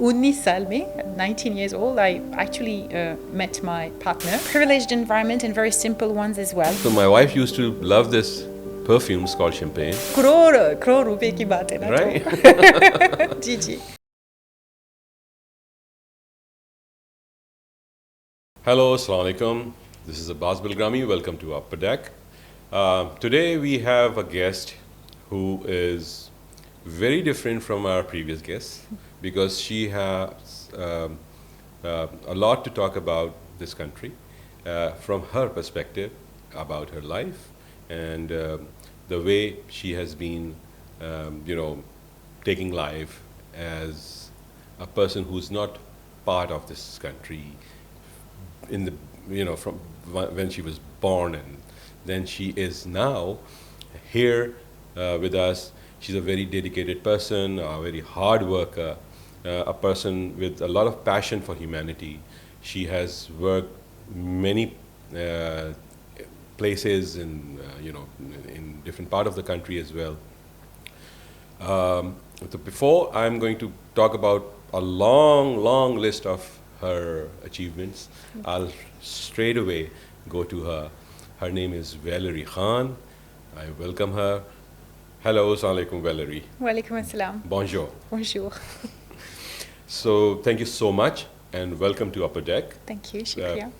19 साल में, 19 years old, I actually met my partner. Privileged environment and very simple ones as well. So my wife used to love this perfumes called champagne. Crore रुपए की बात है ना, Right? तो जी जी. Hello, Assalamu alaikum. This is Abbas Bilgrami. Welcome to Upper Deck. Today we have a guest who is very different from our previous guests because she has a lot to talk about this country from her perspective about her life and the way she has been, taking life as a person who's not part of this country in the, from when she was born, and then she is now here with us. She's a very dedicated person, a very hard worker, a person with a lot of passion for humanity. She has worked many places in different part of the country as well. So before I'm going to talk about a long list of her achievements, I'll straight away go to her. Her name is Valerie Khan. I welcome her. Hello, assalamu alaikum, Valerie. Walaikum assalam. Bonjour. Bonjour. So thank you so much and welcome to Upper Deck. Thank you, shukriya.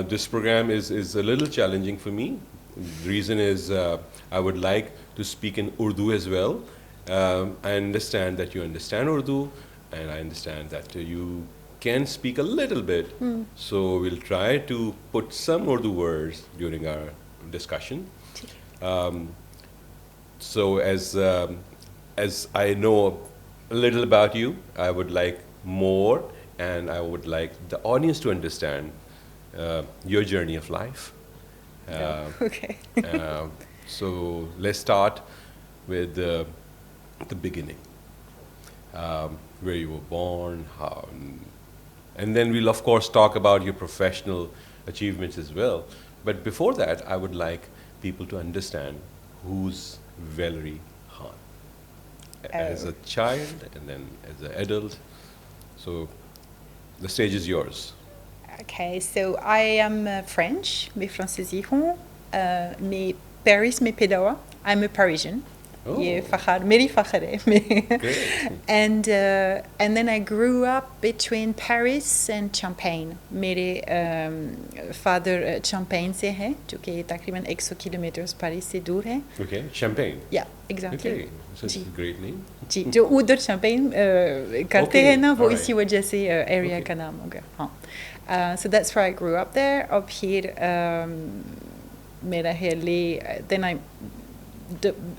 This program is a little challenging for me. The reason is I would like to speak in Urdu as well. I understand that you understand Urdu and I understand that you can speak a little bit. So we'll try to put some Urdu words during our discussion. So as I know a little about you, I would like more, and I would like the audience to understand your journey of life. Okay. So let's start with the beginning, where you were born, how, and then we'll of course talk about your professional achievements as well. But before that, I would like people to understand who's Valerie Khan as a child and then as an adult. So the stage is yours. Okay, so I am French, mes Francais hon, mes Paris, mes Pedawa. I'm a Parisian. Oh. Yeah, Khokhar, meri Khokhar hai. Great. And then I grew up between Paris and Champagne. मेरे father Champagne से है, जो कि तकरीबन 100 kilometre Paris से दूर है. Okay, Champagne. Yeah, exactly. Okay, such a great name. जी, जो उधर Champagne करते हैं ना, वो alright. इसी वजह से area Okay. का नाम हो गया. हाँ. So that's where I grew up there. अब फिर मेरा हेली, then I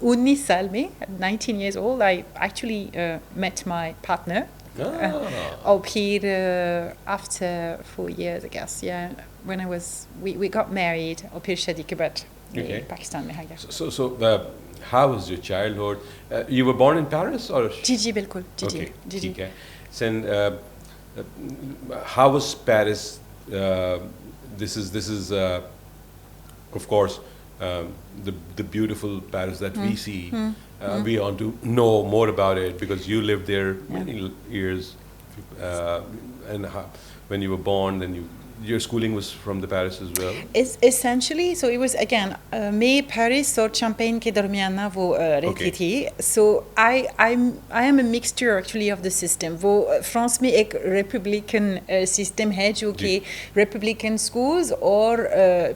19 साल में, 19 years old, I actually met my partner. Up here after 4 years, I guess. Yeah, when we got married. Up here शादी के बाद Pakistan में आ गया. So how was your childhood? You were born in Paris or? जी जी बिल्कुल जी Okay, जी जी. ठीक है. So how was Paris? This is of course the beautiful Paris that we see. We want to know more about it because you lived there many years, and when you were born, then your schooling was from the Paris as well. Essentially, so it was again मैं Paris और Champagne के दरमियान ना वो रहती थी. So I am a mixture actually of the system. वो France में एक Republican system है जो कि Republican schools और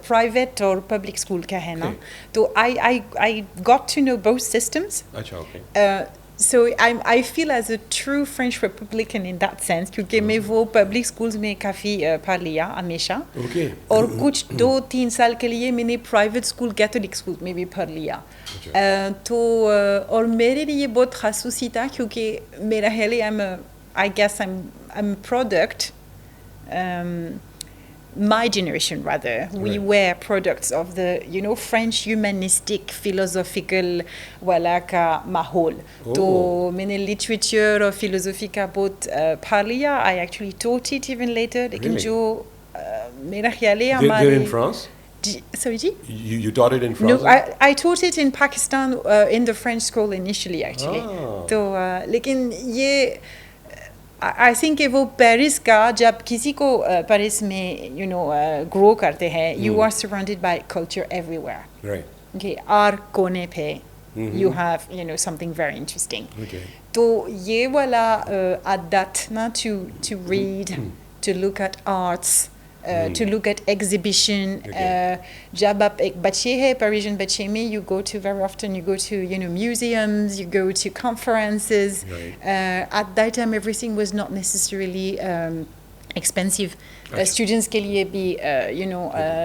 private और public school का है ना. तो I got to know both systems. अच्छा, okay. So I feel as a true French Republican in that sense क्योंकि मैं वो public schools में काफ़ी पढ़ लिया हमेशा. Okay. और कुछ 2-3 साल के लिए मैंने private school Catholic school में भी पढ़ लिया. तो और मेरे लिए बहुत खासूसी था क्योंकि मेरा heli I guess I'm a product. My generation rather, we were products of the French humanistic philosophical का माहौल. तो मैंने literature और philosophie का बहुत पढ़ लिया. I actually taught it even later. लेकिन जो मेरा ख्याल है हमारे. They're in France? Sorry, Ji? You taught it in France? No, I taught it in Pakistan in the French school initially actually. तो लेकिन ये I think कि वो पेरिस का जब किसी को पेरिस में grow करते हैं, you are surrounded by culture everywhere. Right. Okay, हर कोने पे you have something very interesting. Okay. तो ये वाला आदत ना to read, to look at arts, to look at exhibition. Okay. जब आप एक बच्चे है Parisian बच्चे में, you go to very often, you go to museums, you go to conferences. Right. At that time everything was not necessarily expensive. Students के लिए भी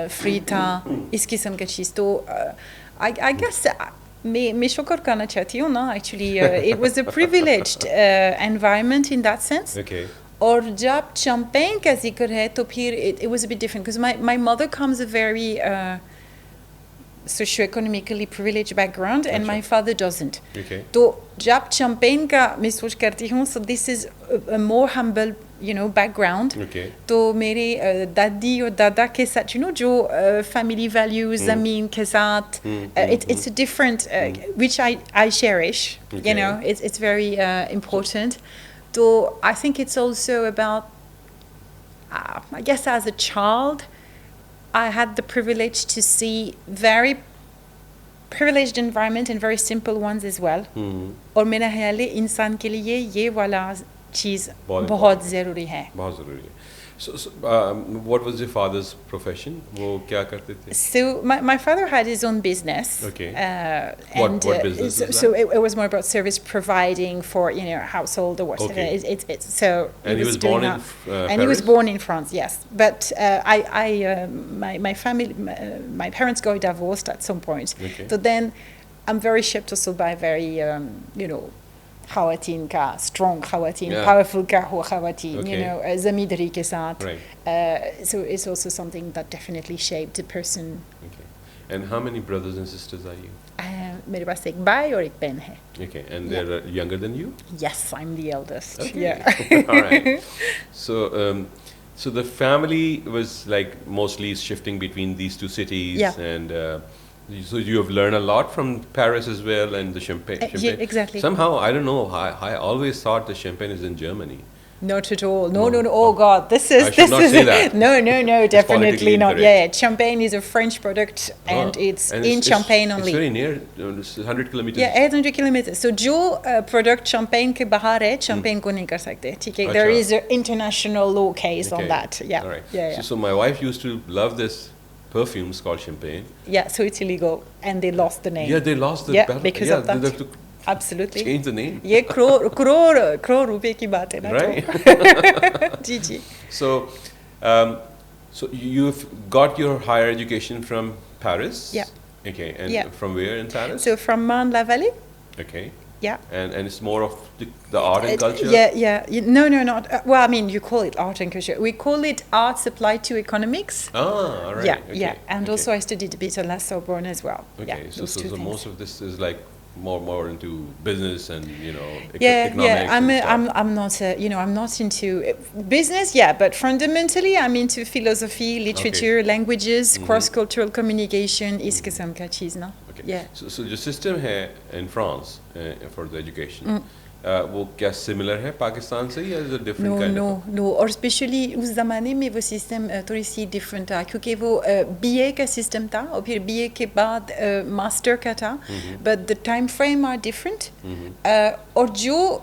free था इस किस्म का चीज़. तो I guess मैं शुक्र करना चाहती हूँ ना, actually it was a privileged environment in that sense. Okay. और जब champagne का जिक्र है तो फिर it was a bit different because my mother comes a very socio-economically privileged background and my father doesn't. Okay. तो जब champagne का मैं सोच करती हूँ, so this is a more humble background. Okay. तो मेरे दादी और दादा के साथ जो family values ज़मीन के साथ it's a different which I cherish. Okay. It's very important. So I think it's also about I guess as a child I had the privilege to see very privileged environment and very simple ones as well. और मेरा ख्याल है इंसान के लिए ये वाला चीज़ बहुत ज़रूरी है. बहुत ज़रूरी है. So what was your father's profession? वो क्या करते थे? So my father had his own business. Okay. What business is so it was more about service providing for household or whatever. Okay. It's so. And he was born in Paris? And he was born in France, yes. But my family, my parents got divorced at some point. Okay. So then, I'm very shaped also by very خواتین का strong خواتین, powerful का हो خواتین, ज़मींदारी के साथ. So it's also something that definitely shaped a person. Okay. And how many brothers and sisters are you? मेरे पास एक भाई और एक बहन है. Okay. And they're younger than you? Yes, I'm the eldest. Okay. Yeah. All right. So the family was like mostly shifting between these two cities. Yeah. And so you have learned a lot from Paris as well, and the champagne. Yeah, exactly. Somehow, I don't know, I always thought the champagne is in Germany. Not at all. No. Oh God, this is. I should not say that. No, definitely not. Incorrect. Yeah, champagne is a French product, and it's in Champagne only. It's very near, 100 kilometers. Yeah, 800 kilometers. So जो product champagne के बाहर है, champagne को नहीं कर सकते. ठीक है. There is an international law case on that. Yeah. All right. Yeah. So my wife used to love this perfumes called champagne. Yeah, so it's illegal, and they lost the name. Yeah, they lost the battle. Because of that. They have to Absolutely. change the name. ये crore रुपए की बात है ना. Right. Ji. So you've got your higher education from Paris. Yeah. Okay, and from where in Paris? So from Marne-la-Vallée. Okay. Yeah. And it's more of the art and culture? Yeah. No, not. Well, I mean, you call it art and culture. We call it arts applied to economics. Ah, all right. Yeah. And also I studied a bit at La Sorbonne as well. Okay, yeah, so most of this is like more into business and economics. Yeah. I'm not I'm not into business. Yeah, but fundamentally I'm into philosophy, literature, languages, cross-cultural communication. इस किस्म का चीज़ ना. Okay. Yeah. So the system here in France for the education, वो क्या similar है पाकिस्तान से या is it different kind of? No. और especially उस ज़माने में वो system थोड़ी सी different था, क्योंकि वो BA का system था और फिर BA के बाद master का था, but the time frame are different. और जो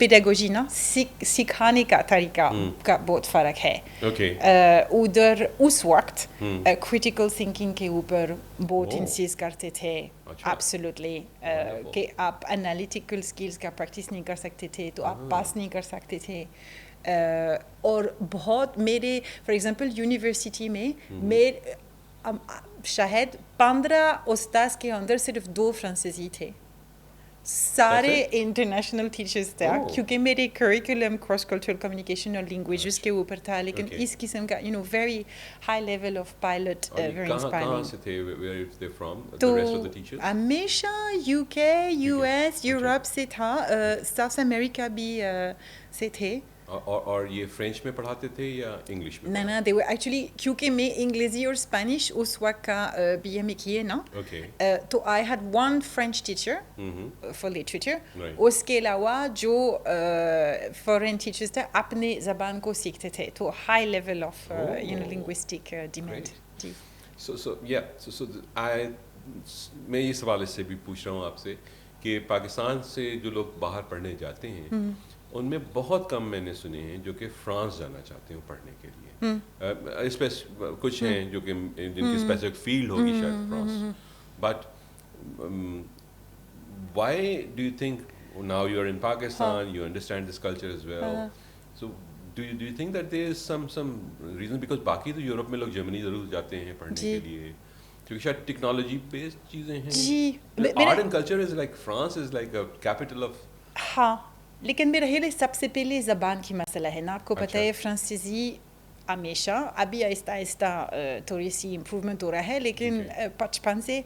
pedagogy ना सिखाने का तरीका का बहुत फर्क है. Okay. उधर उस वक्त critical thinking के ऊपर बहुत insist करते थे. Absolutely. कि आप analytical skills का practice नहीं कर सकते थे तो आप pass नहीं कर सकते थे. और बहुत मेरे for example university में मेरे शायद 15 उस्ताद के अंदर सिर्फ 2 फ्रांसीसी थे. सारे इंटरनेशनल टीचर्स थे क्योंकि मेरे करिकुलम क्रॉस कल्चरल कम्युनिकेशन और लैंग्वेजेस के ऊपर था, लेकिन इस किस्म का very high level of pilot very inspiring. कहाँ से थे? Where are they from? तो The rest of the teachers? हमेशा UK, US, यूरोप से था, साउथ अमेरिका भी से थे. और ये फ्रेंच में पढ़ाते थे या इंग्लिश में? ना they were actually क्योंकि मैं इंग्लिश और स्पेनिश उस वक्त का BA में किए ना Okay. तो I had one French teacher for literature Right. उसके अलावा जो foreign teachers थे अपने ज़बान को सीखते थे तो high level of linguistic demand जी मैं ये सवाल इससे भी पूछ रहा हूँ आपसे कि पाकिस्तान से जो लोग बाहर पढ़ने जाते हैं उनमें बहुत कम मैंने सुने हैं जो कि फ्रांस जाना चाहते हैं पढ़ने के लिए कुछ हैं जो कि जिनकी स्पेसिफिक फील्ड होगी शायद France but why do you think now you're in Pakistan you understand this culture as well so do you think that there is some reason because बाकी तो यूरोप में लोग जर्मनी ज़रूर जाते हैं पढ़ने के लिए क्योंकि शायद टेक्नोलॉजी बेस्ड चीज़ें हैं जी art and culture is like France is like a capital of हाँ लेकिन मेरा ये सबसे पहले ज़बान की मसला है ना आपको पता है फ्रांसीसी हमेशा अभी आहिस्ता आहिस्ता थोड़ी सी इम्प्रूवमेंट हो रहा है लेकिन बचपन से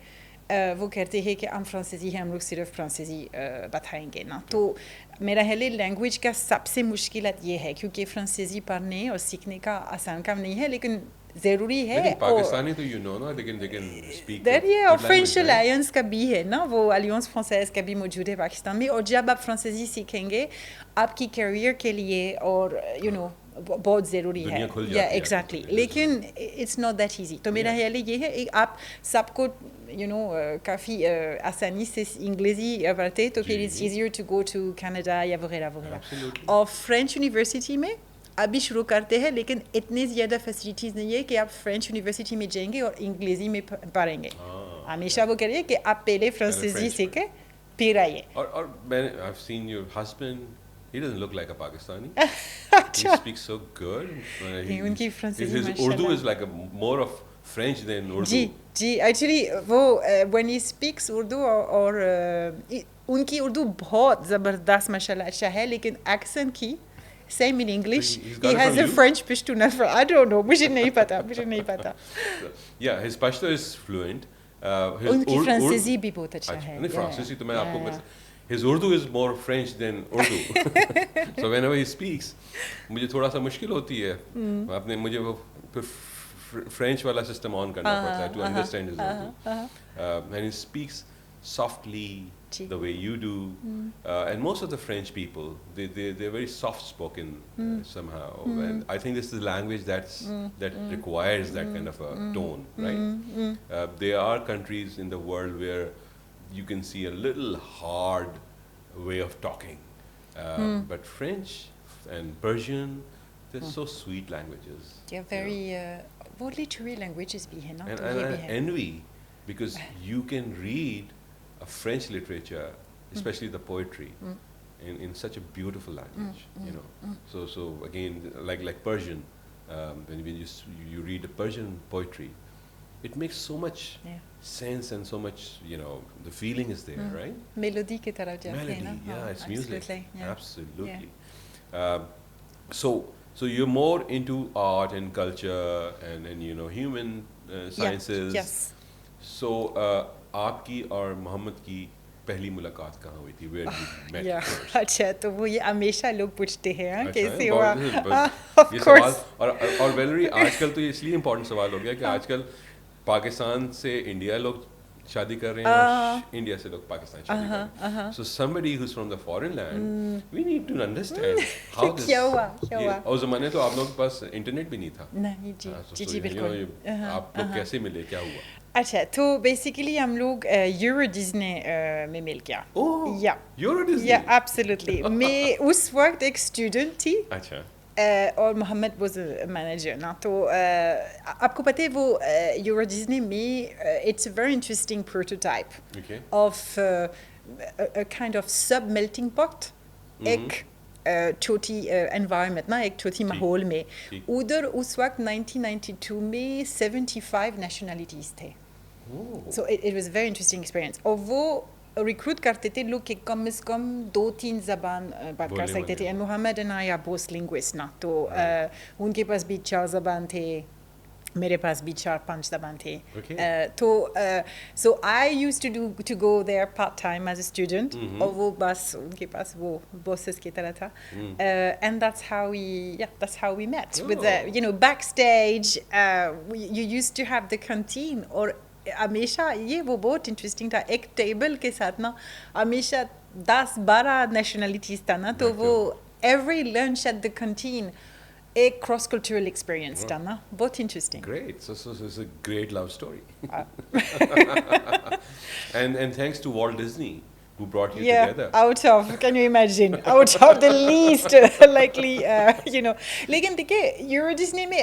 वो कहते हैं कि हम फ्रांसीसी हैं हम लोग सिर्फ फ्रांसीसी बताएंगे ना तो मेरा है लैंग्वेज का सबसे मुश्किल ये है क्योंकि फ्रांसीसी पढ़ने और सीखने का आसान काम नहीं है लेकिन ज़रूरी है पाकिस्तानी तो यू नो ना they can speak और फ्रेंच अलायंस का भी है ना वो अलायंस फ्रांसाइज का भी मौजूद है पाकिस्तान में और जब आप फ्रांसीसी सीखेंगे आपकी करियर के लिए और बहुत ज़रूरी है या एग्जैक्टली लेकिन इट्स नॉट दैट इजी तो मेरा ख्याल ये है आप सबको काफ़ी आसानी से इंग्लिशी पढ़ते तो फिर it's easier to go to Canada या वगैरह वगैरह और फ्रेंच यूनिवर्सिटी में अभी शुरू करते हैं लेकिन इतनी ज़्यादा फैसिलिटीज़ नहीं है कि आप फ्रेंच यूनिवर्सिटी में जाएंगे और इंग्लिशी में पढ़ेंगे हमेशा वो कह रहे हैं कि आप पहले फ्रांसीसी सीखे फिर आइए और मैंने I've seen your husband he doesn't look like a Pakistani he speaks so good उनकी फ्रांसीसी his Urdu is like a more of French than Urdu जी एक्चुअली वो when he speaks Urdu और उनकी उर्दू बहुत ज़बरदस्त माशाल्लाह अच्छा है लेकिन एक्सेंट की same in English. He has a French Pashtun. I don't know. मुझे नहीं पता. Yeah, his Pashto is fluent. उनकी फ्रांसीसी भी बहुत अच्छा है. नहीं फ्रांसीसी तो मैं आपको बता. His Urdu is more French than Urdu. So whenever he speaks, मुझे थोड़ा सा मुश्किल होती है. आपने मुझे वो French वाला system on करना पड़ता है to understand his Urdu. And he speaks softly. The way you do, and most of the French people, they're very soft-spoken somehow, and I think this is a language that requires that kind of a tone, right? There are countries in the world where you can see a little hard way of talking, but French and Persian, they're so sweet languages. They're very literary languages भी है ना? And I envy because you can read a French literature, especially the poetry, in such a beautiful language, So again, like Persian, when you read the Persian poetry, it makes so much sense and so much, the feeling is there, right? Melody की तरफ जाते हैं ना? Yeah, it's music. Absolutely. So you're more into art and culture and human sciences. Yes. So आपकी और मोहम्मद की पहली मुलाकात कहाँ हुई थी? Where did you met? अच्छा तो वो ये हमेशा लोग पूछते हैं कैसे हुआ? ये सवाल और वेलरी आजकल तो ये इसलिए इम्पोर्टेंट सवाल हो गया कि आजकल पाकिस्तान से इंडिया लोग शादी कर रहे हैं और इंडिया से लोग पाकिस्तान शादी कर रहे हैं. So somebody who's from the foreign land, we need to understand how this. क्या हुआ? उस ज़माने तो आप लोगों के पास इंटरनेट भी नहीं था. नहीं जी बिल्कुल. आप लोग कैसे मिले? क्या हुआ? अच्छा तो बेसिकली हम लोग यूरो डिज्नी में मिल गया. या यूरो डिज्नी? या एब्सोल्युटली. मैं उस वक्त एक स्टूडेंट थी. अच्छा. और मोहम्मद वाज मैनेजर ना तो आपको पता है वो यूरो डिज्नी में it's a very interesting prototype of a kind of सब मेल्टिंग पॉट. एक छोटी एनवायरनमेंट ना एक छोटी माहौल में उधर उस वक्त 1992 में 75 नेशनलिटीज़ थे. So it was very interesting experience और वो रिक्रूट करते थे लोग कि कम से कम 2-3 ज़बान बात कर सकते थे. And Mohammad and I are both linguist ना तो उनके पास भी 4 ज़बान थे मेरे पास भी 4-5 ज़बान थे. Okay. So I used to go there part time as a student. और वो बस उनके पास वो bosses की तरह था. And that's how we met. With the, backstage, you used to have the canteen. और हमेशा ये वो बहुत interesting था. एक table के साथ ना हमेशा 10-12 nationalities था ना. तो वो every lunch at the canteen a cross-cultural experience था ना. बहुत interesting. Great. So it's a great love story. And thanks to Walt Disney who brought you together. Can you imagine? Out of the least likely, लेकिन देखिए Euro Disney में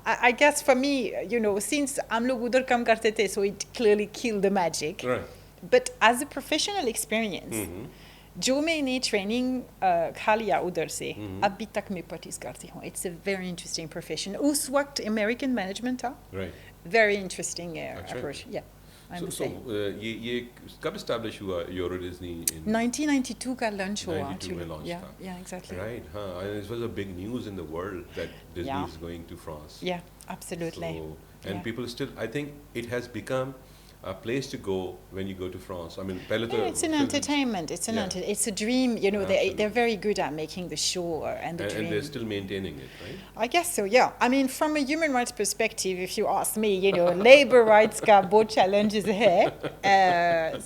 I guess for me, since हम लोग उधर काम करते थे, so it clearly killed the magic. Right. But as a professional experience, जो मैंने ट्रेनिंग खा लिया उधर से अभी तक मैं प्रैक्टिस करती हूँ. It's a very interesting profession. उस वक्त American management था. Right. Very interesting approach. Yeah. So ये कब establish हुआ Euro Disney in 1992 का launch हुआ. 92 में launch था. Yeah, exactly. Right. And it was a big news in the world that Disney is going to France. Yeah, absolutely. And people still, I think it has become a place to go when you go to France. I mean, it's an entertainment. It's it's a dream. They're very good at making the show and the dream. And they're still maintaining it, right? I guess so. Yeah. I mean, from a human rights perspective, if you ask me, labor rights got both challenges here.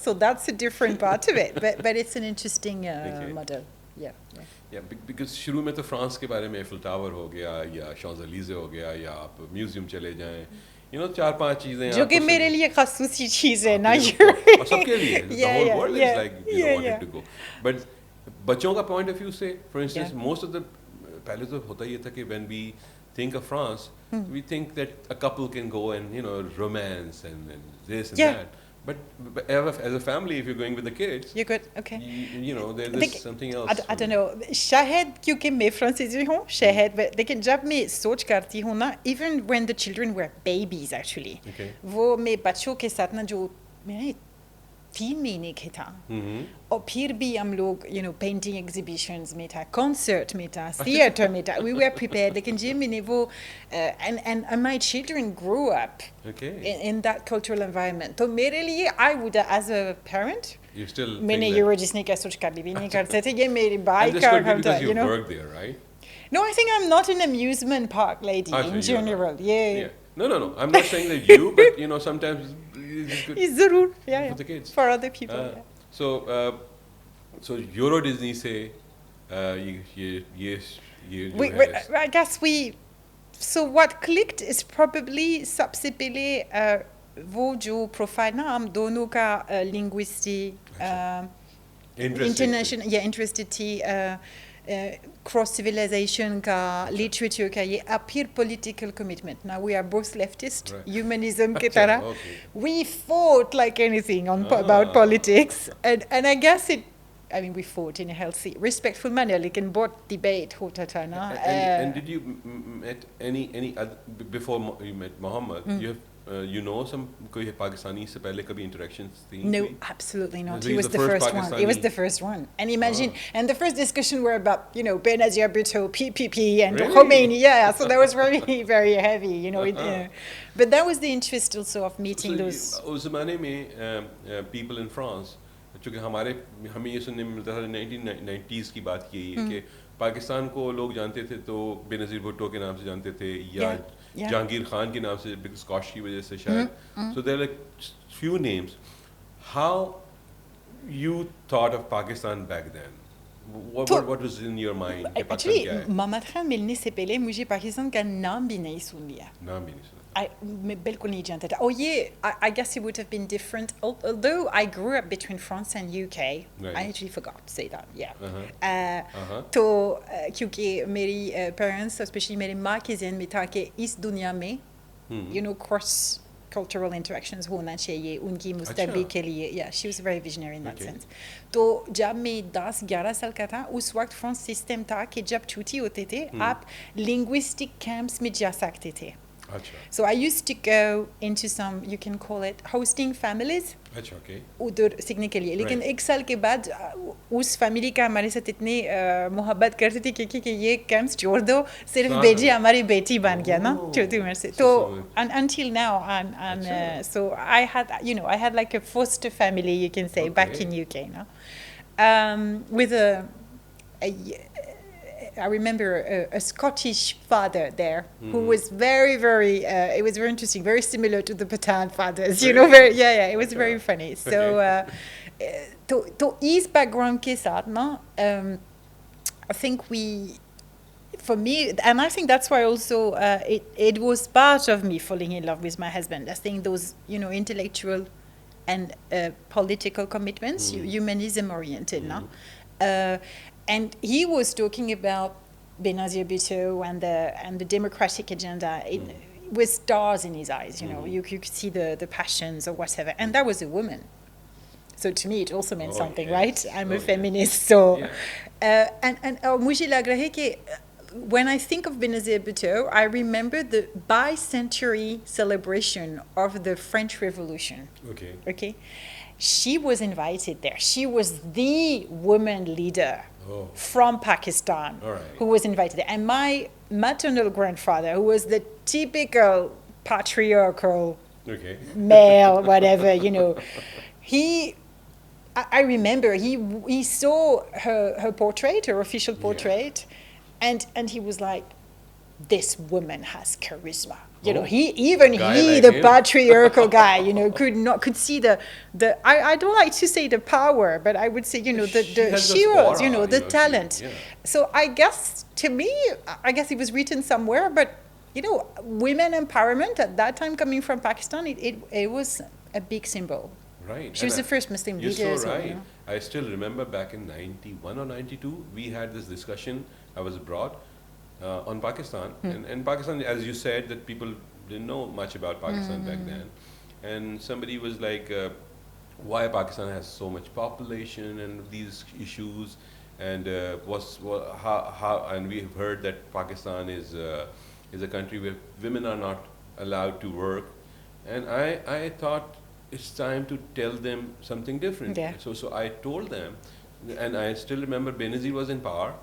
So that's a different part of it. But it's an interesting model. Yeah. Because शुरू में तो France के बारे में Eiffel tower हो गया या शॉज़-एलीज़े हो गया या आप म्यूजियम चले जाएं. 4-5 चीजें जो कि मेरे लिए खासूसी चीज है ना. और सबके लिए the whole world is like wanted to go. But बच्चों का point of view से, for instance, most of the पहले तो होता ही था कि when we think of France, we think that a couple can go and romance and this and that. But as a family, if you're going with the kids, you're good. Okay. There's something else. I don't know. शायद क्योंकि मैं फ्रांसीसी हूँ, शायद. लेकिन जब मैं सोच करती हूँ ना, even when the children were babies actually, वो मैं बच्चों के साथ ना जो मेरे 3 महीने के था, और फिर भी हम लोग painting exhibitions में था, concert में था, theater में था. We were prepared. लेकिन जी मैंने वो and my children grew up in that cultural environment. तो मेरे लिए I would as a parent, you still मैंने Euro Disney का सोच कभी भी नहीं करते थे. ये मेरी भाई का काम था. You work there, right? No, I think I'm not an amusement park lady in general. Yeah. No. I'm not saying that you, but sometimes it's ज़रूर. For the kids. For other people. So Euro Disney से I guess so what clicked is probably सबसे पहले वो जो profile ना हम दोनों का linguistic international interested थी cross civilization का literature का ये appear political commitment. Now we are both leftist, humanism की तरह. We fought like anything about politics, and I guess we fought in a healthy, respectful manner. लेकिन बहुत debate होता था ना. And did you met any other before you met Muhammad? You know some कोई Pakistani से पहले कभी interactions थी? No, absolutely not. He was the first one. He was the first one. And imagine, and the first discussion were about Benazir, Bhutto, PPP, and Khomeini. Yeah, so that was very, very heavy. But that was the interest also of meeting those. उस ज़माने में people in France, चूँकि हमें ये सुनने में मिलता था 1990s की बात की है कि पाकिस्तान को लोग जानते थे तो बेनज़ीर भुट्टो के नाम से जानते थे या जहांगीर खान के नाम से स्कॉश की वजह से शायद. So there are like few names. How you thought of Pakistan back then? What was in your mind? Actually, Mohammad Khan मिलने से पहले मुझे पाकिस्तान का नाम भी नहीं सुन लिया. मैं बिल्कुल नहीं जानता था. I guess it would have been different. Although I grew up between France and UK, I actually forgot to say that. Yeah. तो क्योंकि मेरी parents, especially मेरी माँ के ज़हन में था कि इस दुनिया में, cross cultural interactions होना चाहिए उनकी मुस्तकबिल के लिए. Yeah, she was very visionary in that sense. तो जब मैं 10-11 साल का था, उस वक्त फ्रांस सिस्टम था कि जब छुट्टी होते थे, आप linguistic camps में जा सकते थे. अच्छा So I used to go into some, you can call it hosting families. अच्छा ओके उधर सीखने के लिए, लेकिन Right. एक साल के बाद उस फैमिली का हमारे साथ इतनी मोहब्बत करती थी कि ये कैंप्स छोड़ दो, सिर्फ हाँ, बेटी हाँ। हमारी बेटी बन गया ना Oh. छोटी उम्र से. So- तो so- until now, and अच्छा. so I had, I had like a foster family, you can say, back Okay. in UK now, with I remember a Scottish father there who was very, very, it was very interesting, very similar to the Pathan fathers, you know, Really? yeah, it was Okay. very funny. So, to his background ke saath, na, I think for me, and I think that's why also it was part of me falling in love with my husband. I think those, intellectual and political commitments, humanism oriented, no? And he was talking about Benazir Bhutto and the democratic agenda with stars in his eyes. You could see the passions or whatever, and that was a woman. So to me, it also meant something, yes. right? I'm a Yes. feminist, so Yeah. and मुझे लग रहा है कि when I think of Benazir Bhutto, I remember the bi-century celebration of the French Revolution. Okay. Okay, she was invited there. She was the woman leader from Pakistan who was invited there. And my maternal grandfather, who was the typical patriarchal male, whatever, I remember he saw her portrait, her official portrait, and he was like, this woman has charisma. He like the him. patriarchal guy, could see the I don't like to say the power, but I would say, she was, the talent. So I guess, to me, I guess it was written somewhere, but women empowerment at that time coming from Pakistan, it was a big symbol. Right. She was the first Muslim leader. You're as so well, right. I still remember back in 91 or 92, we had this discussion. I was abroad on Pakistan. And Pakistan, as you said, that people didn't know much about Pakistan back then. And somebody was like, why Pakistan has so much population and these issues. And how and we've heard that Pakistan is a country where women are not allowed to work. And I thought, it's time to tell them something different. Yeah. So I told them, and I still remember Benazir was in power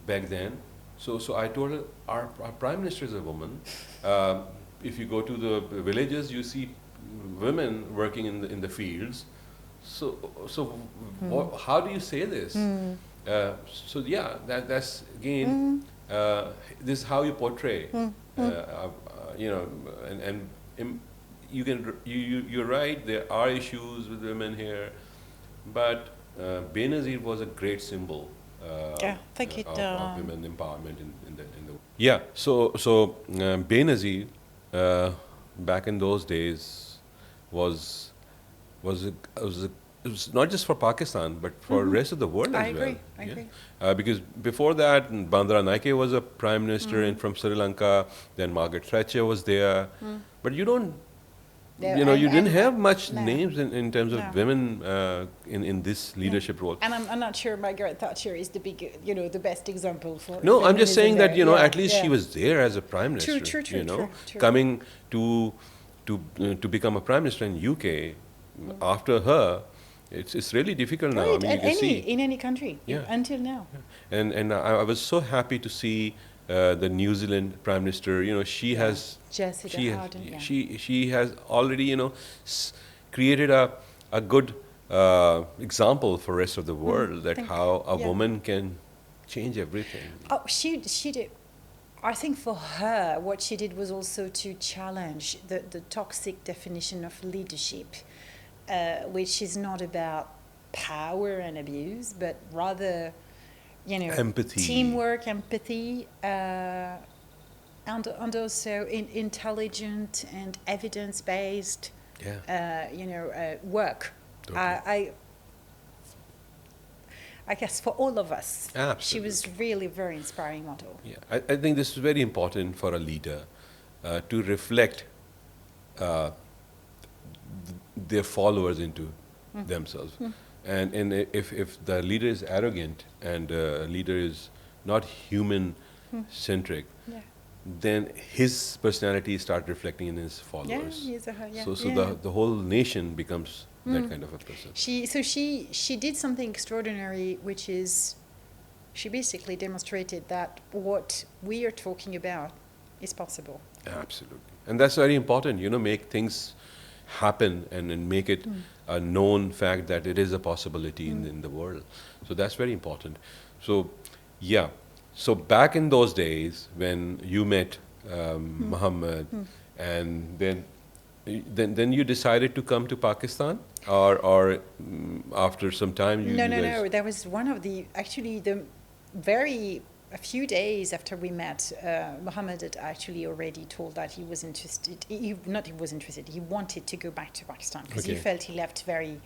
back then. So I told her, our prime minister is a woman. If you go to the villages, you see women working in the fields. How do you say this? So yeah, that's again, this is how you portray. And you're right, there are issues with women here, but Benazir was a great symbol of women empowerment in the yeah. So Benazir back in those days was not just for Pakistan but for the rest of the world as well. I agree. Because before that, Bandara Naike was a prime minister from Sri Lanka. Then Margaret Thatcher was there, but you don't. You didn't have much names in terms of women in this leadership role. And I'm not sure Margaret Thatcher is the the best example for. No, I'm just saying that at least yeah. she was there as a prime minister. True. Coming to become a prime minister in UK after her, it's really difficult now. Right, I mean, in any country until now. Yeah. And I was so happy to see the New Zealand Prime Minister. She has Jacinda Ardern, she has already created a good example for rest of the world that how a woman can change everything. Oh, she did. I think for her, what she did was also to challenge the toxic definition of leadership, which is not about power and abuse, but rather, empathy, teamwork, empathy, and also intelligent and evidence-based, work. Okay. I guess for all of us, Absolutely. She was really a very inspiring model. Yeah, I think this is very important for a leader to reflect their followers into themselves. And if the leader is arrogant and leader is not human-centric, then his personality started reflecting in his Yeah, followers. he's a, yeah. So yeah. the whole nation becomes that kind of a person. She did something extraordinary, which is she basically demonstrated that what we are talking about is possible. Absolutely. And that's very important, make things happen and make it a known fact that it is a possibility in the world. So that's very important. So, yeah. So back in those days when you met Muhammad, and then you decided to come to Pakistan, or after some time you guys... No. That was one of the a few days after we met, Muhammad had actually already told that he was interested. He wanted to go back to Pakistan because he felt he left very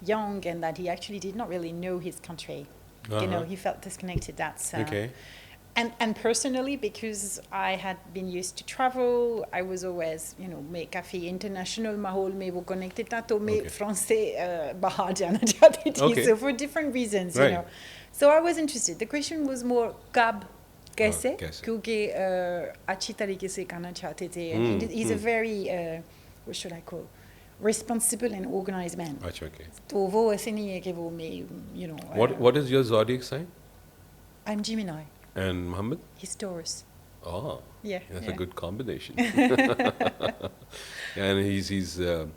young and that he actually did not really know his country. He felt disconnected. That's Okay. And personally, because I had been used to travel, I was always, mes café international, mahol में वो connected था तो मैं français बाहर जाना चाहती थी. So for different reasons, So I was interested. The question was more कब कैसे क्योंकि अच्छी तरीके से करना चाहते थे. And he's a very what should I call responsible and organized man. Okay. तो वो ऐसे नहीं है कि वो मैं What is your zodiac sign? I'm Gemini. And Muhammad? He's Taurus. Oh, yeah, that's a good combination. And he's a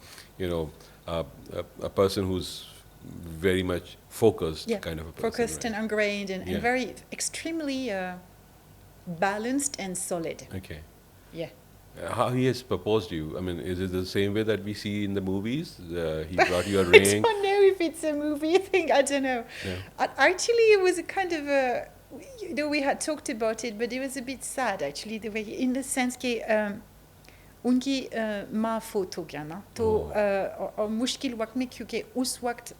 person who's very much focused, kind of a person. Focused and ingrained and very extremely balanced and solid. Okay. Yeah. How he has proposed you? I mean, is it the same way that we see in the movies? He brought you a ring. I don't know if it's a movie thing. I don't know. Yeah. Actually, it was a kind of a... we had talked about it, but it was a bit sad actually, the way, in the sense that उनकी माँ फोत हो गया ना तो और मुश्किल वक्त में क्योंकि उस वक्त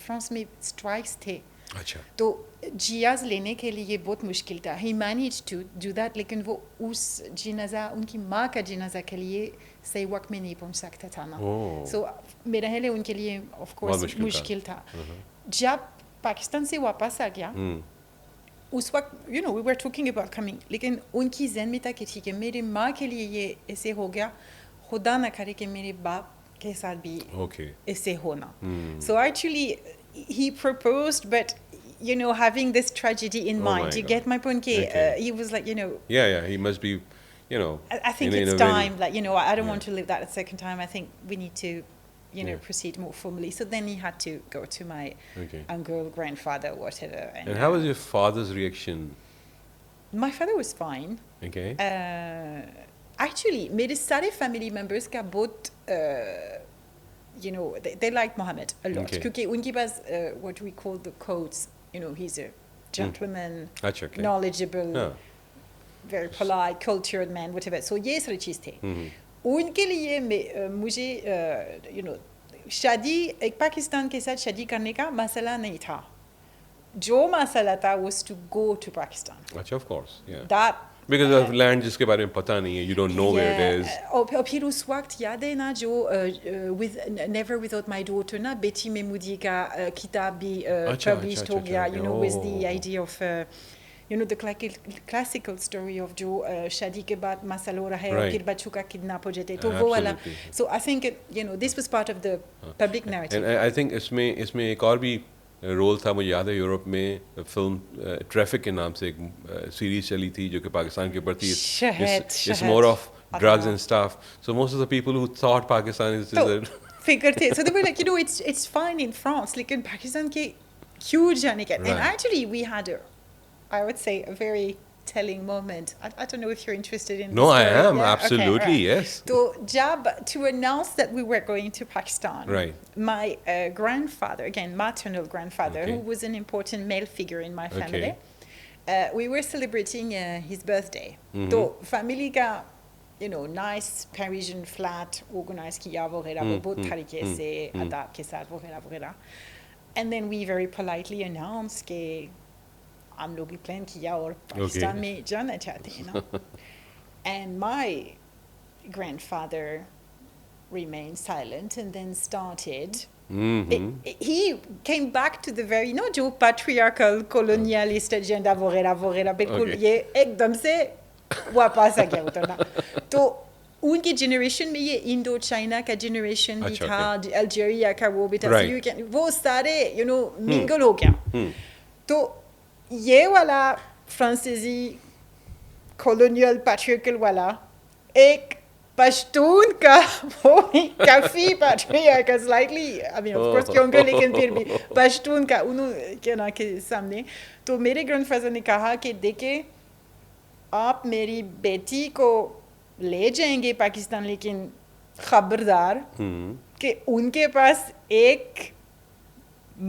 फ्रांस में स्ट्राइक्स थे. अच्छा. तो जियाज लेने के लिए बहुत मुश्किल था. He managed to do that, लेकिन वो उस जिनाजा उनकी माँ का जिनाजा के लिए सही वक्त में नहीं पहुंच सकता था ना. So मेरा हेले उनके लिए of course मुश्किल था. जब पाकिस्तान से वापस आ गया उस वक्त we were talking about coming, लेकिन उनकी ज़हन में था कि ठीक है मेरे माँ के लिए ये ऐसे हो गया, खुदा ना करे कि मेरे बाप के साथ भी ऐसे होना. So actually he proposed, but having this tragedy in mind. You get my point? He was like, Yeah, he must be, I think it's time, like, I don't want to live that a second time. I think we need to proceed more formally. So then he had to go to my uncle, grandfather, whatever. And how was your father's reaction? My father was fine. Okay. Actually, मेरे सारे family members का बहुत, they like Mohammed a lot. क्योंकि उनके पास what we call the codes. He's a gentleman, knowledgeable, very polite, cultured man, whatever. So ये सारी चीज़ थे. उनके लिए मुझे शादी एक पाकिस्तान के साथ शादी करने का मसला नहीं था. जो मसला था was to go to Pakistan. अच्छा, of course, yeah. That because of land जिसके बारे में पता नहीं है, you don't know where it is. और फिर उस वक्त याद है ना जो with Never Without My Daughter ना बेटी मेमूदी का किताब भी published हो गया, with the idea of the classical story of जो शादी के बाद मसला हो रहा है और फिर बच्चों का किडनैप हो जाते तो वो वाला. So I think this was part of the public narrative. And I think इसमें एक और भी रोल था. मुझे याद है यूरोप में फिल्म ट्रैफिक के नाम से एक सीरीज चली थी जो कि पाकिस्तान के ऊपर थी. It's more of drugs and stuff. So most of the people who thought Pakistan is figured it. So they were like, it's fine in France, लेकिन पाकिस्तान के क्यों जाने का. And actually we had I would say a very telling moment. I don't know if you're interested in. No, I am absolutely yes. So to announce that we were going to Pakistan. My grandfather, again maternal grandfather, who was an important male figure in my family, we were celebrating his birthday. So family का nice Parisian flat organized किया वगैरह वो बहुत तरीके से अदाब के साथ वगैरह. And then we very politely announced कि हम लोग प्लान किया और पाकिस्तान में जाना चाहते हैं. And my grandfather remained silent and then started. He came back to the very जो patriarchal colonialist agenda वगैरह बिल्कुल ये एकदम से वापस आ गया उतरना तो उनकी जनरेशन में ये इंडो चाइना का जनरेशन भी था अल्जीरिया का वो भी था वो सारे मिंगल हो गया तो ये वाला फ्रांसीसी कॉलोनियल पैट्रियर्कल वाला एक पश्तून का वो भी काफ़ी patriarchal slightly I mean of course क्योंकि लेकिन फिर भी पश्तून का उन्होंने ना के सामने तो मेरे ग्रैंडफादर ने कहा कि देखिए आप मेरी बेटी को ले जाएंगे पाकिस्तान लेकिन खबरदार कि उनके पास एक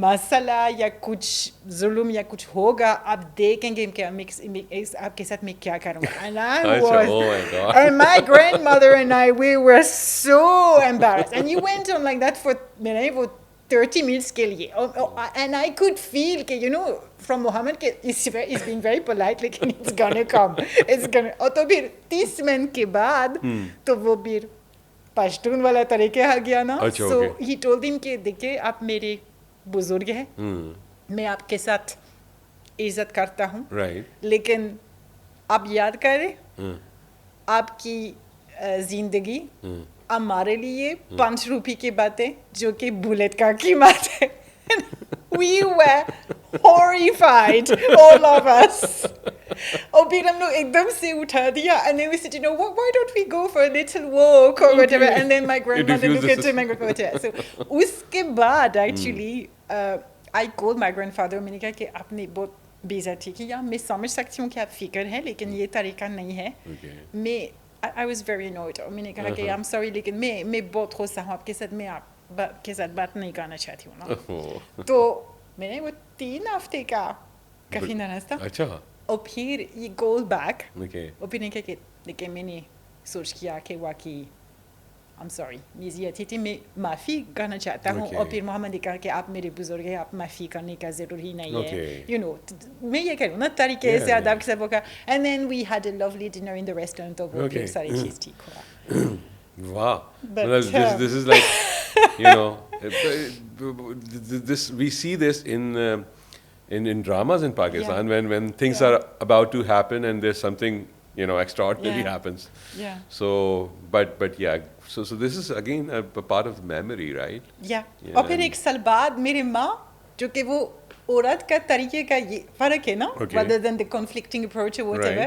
मसला या कुछ जुल्म या कुछ होगा आप देखेंगे कि आपके साथ मैं क्या करूँगा and I was and my grandmother and I we were so embarrassed and you went on like that for वो 30 minutes के लिए and I could feel कि from Muhammad कि is being very polite लेकिन it's gonna come और तो फिर 30 minute के बाद तो वो फिर पश्तून वाला तरीके आ गया ना so he told him कि देखिए आप मेरे बुजुर्ग है मैं आपके साथ इज्जत करता हूँ लेकिन आप याद करें आपकी जिंदगी हमारे लिए 5 रुपए की बातें जो कि बुलेट का कीमत है we were horrified all of us और फिर हम लोग एकदम से उठा दिया and then we said why don't we go for a little walk or whatever and then my grandmother looked at my grandfather so उसके बाद actually I called my grandfather मैंने कहा कि आपने बहुत बेइज्जती की या मैं समझ सकती हूँ कि आप फिक्र है लेकिन ये तरीका नहीं है मैं I was very annoyed और मैंने कहा कि I'm sorry लेकिन मैं बहुत गुस्सा हूँ आपके साथ मैं आपके साथ बात नहीं करना चाहती हूँ ना तो मैंने वो 3 हफ्ते का काफी नाराज था अच्छा और फिर ये गोल बैक और फिर नहीं कहा कि मैंने सोच किया कि वाकई I'm sorry मेरी अतिथि मैं माफ़ी करना चाहता हूँ और फिर मोहम्मद ने कहा कि आप मेरे बुजुर्ग हैं आप माफ़ी करने का ज़रूरी नहीं है मैं ये करूँ ना तरीके से अदब के साथ वो कहा and then we had a lovely dinner in the restaurant और वो फिर सारी चीज़ ठीक हुआ wow this is like this we see this in dramas in Pakistan when things are about to happen and there's something extraordinary happens so but yeah so this is again a part of the memory right और फिर एक साल बाद मेरी माँ जो कि वो औरत का तरीके का ये फर्क है ना rather than the conflicting approach or whatever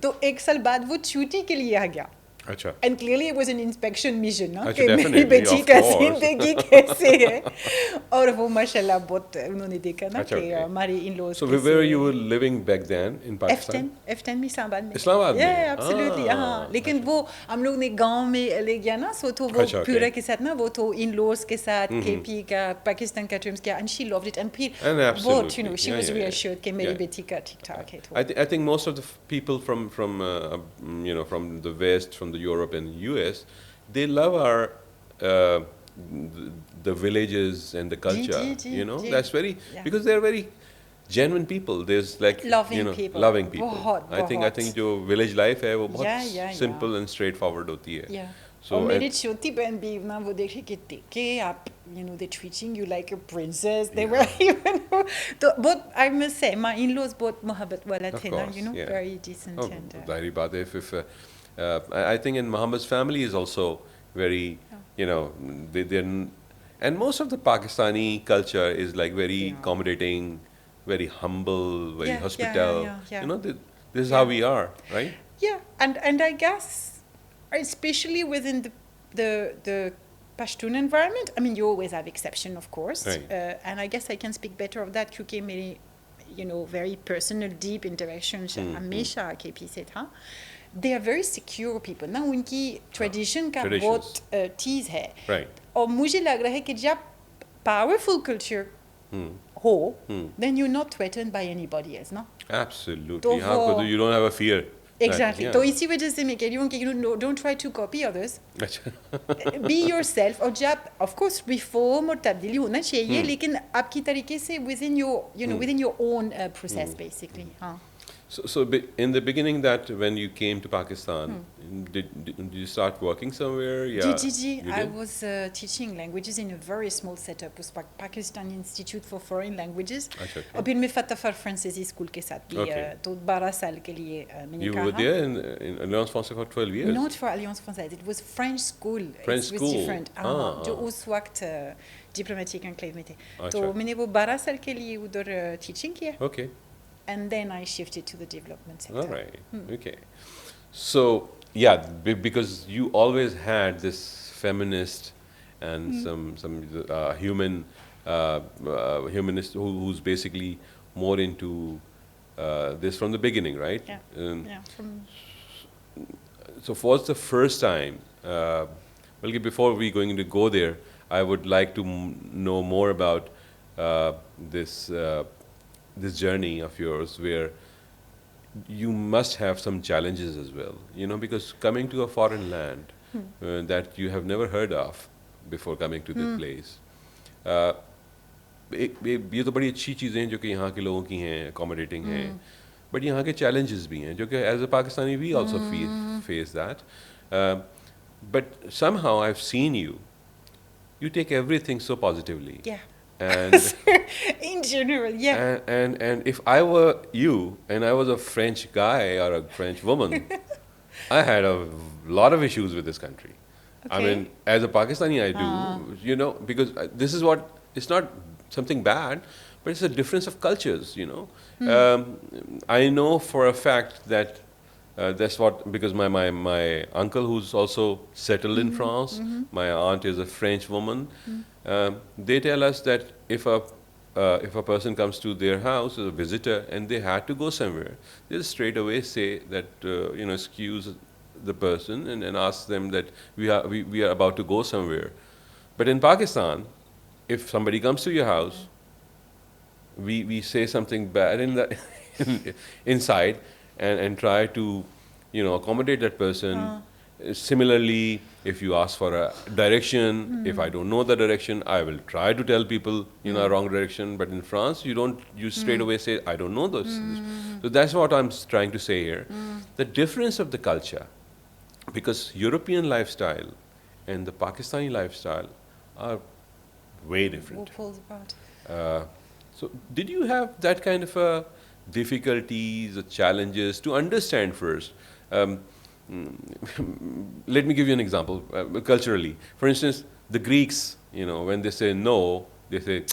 तो एक साल बाद वो छुट्टी के लिए आ गया अच्छा and clearly it was an inspection mission ना कि मेरी बेटी का जिंदगी कैसे है और वो माशाल्लाह बहुत उन्होंने देखा ना कि हमारी इन-laws so where you were living back then in Pakistan F10 में इस्लामाबाद में yeah absolutely हाँ लेकिन वो हम लोग ने गांव में ले गया ना so तो वो पूरा के साथ ना वो तो in-laws के साथ KP का पाकिस्तान का terms किया and she loved it and फिर बहुत she was reassured कि मेरी बेटी का ठीक ठाक है I think most of the people from from the west from the Europe and US they love our the villages and the culture that's very because they're very genuine people there's like loving people I think जो village life है वो बहुत simple and straightforward होती है so और मेरी छोटी बहन भी ना वो देखे कि आप they're treating you like a princess they were even तो बहुत I must say my in-laws बहुत मोहब्बत वाला थे ना very decent and जाहिर बात है if I think in Muhammad's family is also very they're and most of the Pakistani culture is like very accommodating very humble very hospitable this is how we are right and I guess especially within the Pashtun environment I mean you always have exception of course and I guess I can speak better of that क्योंकि मेरी very personal deep interaction हमेशा के पीछे था they are very secure people ना उनकी tradition का बहुत चीज़ है और मुझे लग रहा है कि जब powerful culture हो then you're not threatened by anybody else ना absolutely you don't have a fear exactly तो इसी वजह से मैं कह रही हूँ कि don't try to copy others be yourself और जब of course reform और तब्दीली होना चाहिए लेकिन आपकी तरीके से within your within your own process basically So in the beginning, that when you came to Pakistan, did you start working somewhere? Yeah, you I did? was teaching languages in a very small setup with Pakistani Institute for Foreign Languages. अच्छा, और okay. फिर मैं फतफर फ्रांसीसी school के साथ भी Okay. तो 12 साल के लिए मैंने You were कहा. there in Alliance Française for 12 years? Not for Alliance Française, it was French school. French It was school. different. जो उस वक्त diplomatic enclave में थे. तो अच्छा. मैंने वो 12 साल के लिए उधर teaching किया. Okay. And then I shifted to the development sector. All right. Okay. So yeah, because you always had this feminist and some human humanist who's basically more into this from the beginning, right? Yeah. Yeah. So what's the first time? Well, before we going to go there, I would like to know more about this this journey of yours, where you must have some challenges as well, you know, because coming to a foreign land that you have never heard of before coming to this place, ये तो बड़ी अच्छी चीज़ें हैं जो कि यहाँ के लोगों की हैं, accommodating हैं, but यहाँ के challenges भी हैं जो कि as a Pakistani we also face that, but somehow I've seen you take everything so positively. Yeah. And in general, yeah. And if I were you and I was a French guy or a French woman, I had a lot of issues with this country. I Okay. mean, as a Pakistani, I do, you know, because this is what, it's not something bad, but it's a difference of cultures, you know. I know for a fact that that's what, because my uncle who's also settled in France, my aunt is a French woman, they tell us that if a person comes to their house as a visitor and they had to go somewhere, they just straight away say that, you know, excuse the person and ask them that we are about to go somewhere. But in Pakistan, if somebody comes to your house, we say something bad in the inside and try to, you know, accommodate that person. Similarly, if you ask for a direction, if I don't know the direction, I will try to tell people, you know, wrong direction. But in France, you don't, you straight away say, I don't know this. So that's what I'm trying to say here. The difference of the culture, because European lifestyle and the Pakistani lifestyle are way different. Falls apart. So did you have that kind of difficulties or challenges to understand first? Let me give you an example culturally. For instance, the Greeks, you know, when they say no, they say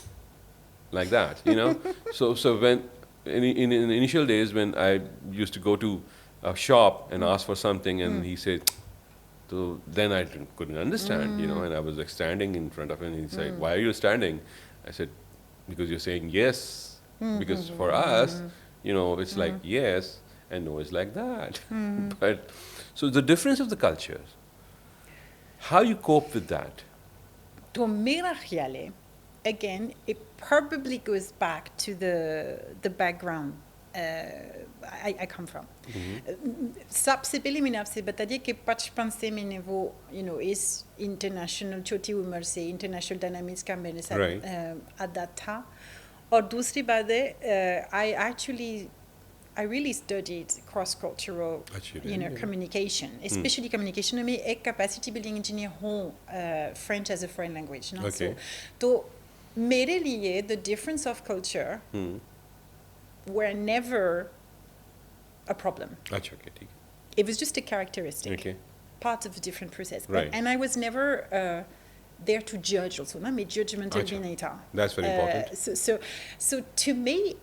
like that, you know. So when in the initial days when I used to go to a shop and ask for something and he said, so then I couldn't understand, you know, and I was like standing in front of him and he's like, why are you standing? I said, because you're saying yes. Because for us, you know, it's like yes and no is like that. But so the difference of the cultures, how you cope with that? To mera khayal hai, again, it probably goes back to the background I come from. सबसे पहले मैंने आपसे बता दिया कि बचपन से मैंने वो, you know, इस international छोटी उम्र से international dynamics का मेरे साथ आदत था. और दूसरी बात है, I really studied cross-cultural, you know, communication, especially communication में एक capacity building engineer हूँ French as a foreign language, no? Okay. तो मेरे लिए the difference of culture were never a problem. अच्छा, okay, ठीक. It was just a characteristic, Okay. part of a different process. Right. And I was never there to judge also. ना मैं judgmental भी नहीं था. That's very important. So to me,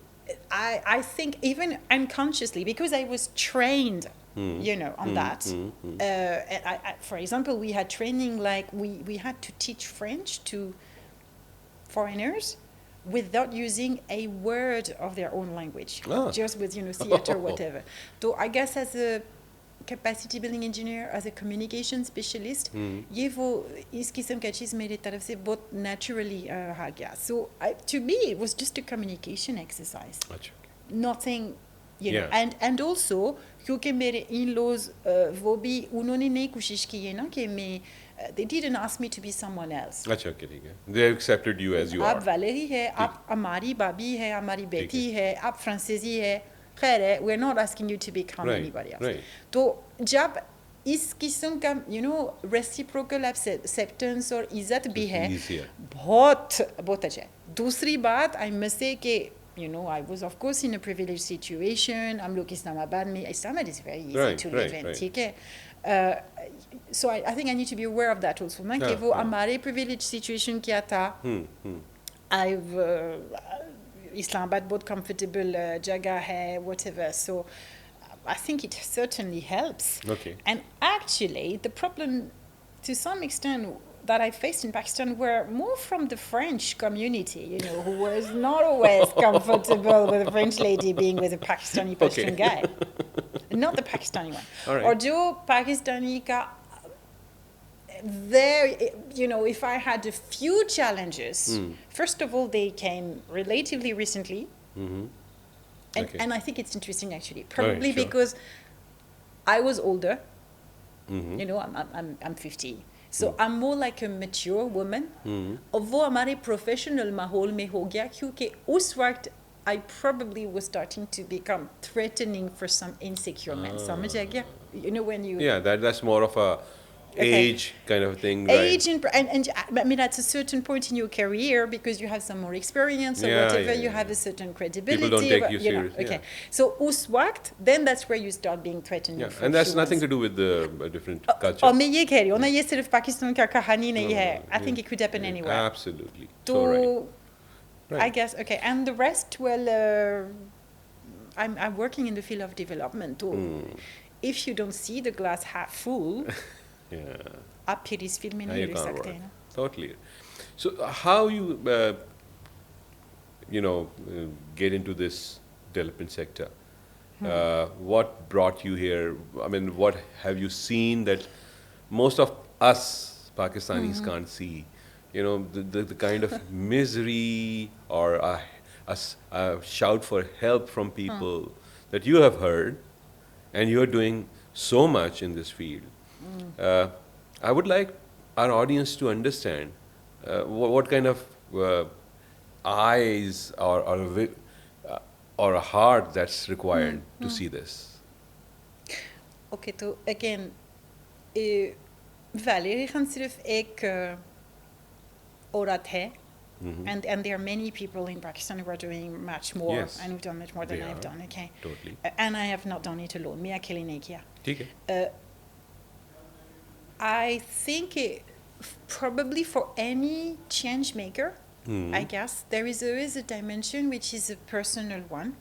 I think even unconsciously, because I was trained, you know, on that. For example, we had training like we had to teach French to foreigners without using a word of their own language, just with, you know, theater, whatever. So I guess as a capacity building engineer, as a communication specialist, ये वो इस किस्म का चीज़ मेरे तरफ से बहुत naturally आ गया. So to me, it was just a communication exercise. अच्छा. Nothing, you know. Yeah. And also क्योंकि मेरे in-laws वो भी उन्होंने नहीं कोशिश की है ना कि मैं they didn't ask me to be someone else. अच्छा, okay, ठीक है. They accepted you as you are. आप वैलेरी है, आप हमारी भाभी है, हमारी बेटी है, आप फ्रांसीसी है, खैर है, we're not asking you to become Right, anybody else. right. तो जब इस किस्म का reciprocal acceptance और इज्जत भी है, easier. बहुत अच्छा है. दूसरी बात, I must say कि I was of course in a privileged situation. हम लोग इस्लामाबाद में, Islamabad is very easy Right, to right, live in, right. ठीक है. So I think I need to be aware of that also. ना कि वो हमारे privileged situation क्या था. I've Islamabad बहुत comfortable जगह है, whatever. So I think it certainly helps. Okay. And actually, the problem, to some extent, that I faced in Pakistan were more from the French community, who was not always comfortable with a French lady being with a Pakistani Pashtun guy. Not the Pakistani one. All right. Or jo Pakistani ka, there, if I had a few challenges, first of all, they came relatively recently. And I think it's interesting, actually. Probably sure. because I was older. I'm 50. So I'm more like a mature woman. और वो हमारे professional माहौल में हो गया क्योंकि उस वक्त I probably was starting to become threatening for some insecure men. समझ आ गया? When you... Yeah, that's more of a age kind of thing, age right? and I mean at a certain point in your career, because you have some more experience or whatever, you have a certain credibility. People don't take you serious. Okay. So us waqt, then that's where you start being threatened. Yeah, and that's nothing to do with the different culture. और मैं ये कह रही हूँ ना, ये सिर्फ पाकिस्तान का कहानी नहीं है. I think it could happen anywhere. Absolutely. So right. I guess, okay. And the rest, well, I'm working in the field of development. If you don't see the glass half full, आप फिर इस field में नहीं रह सकते हैं ना. Totally. So how you get into this development sector? What brought you here? I mean, what have you seen that most of us Pakistanis can't see? The kind of misery or a shout for help from people that you have heard, and you are doing so much in this field. I would like our audience to understand what kind of eyes or a heart that's required to see this. Okay, so again, Valerie Khan सिर्फ एक औरत है, and there are many people in Pakistan who are doing much more, and who've done much more than I've done. Okay, totally. And I have not done it alone. मैं अकेले नहीं किया. ठीक है. I think probably for any change maker, I guess, there is always a dimension which is a personal one.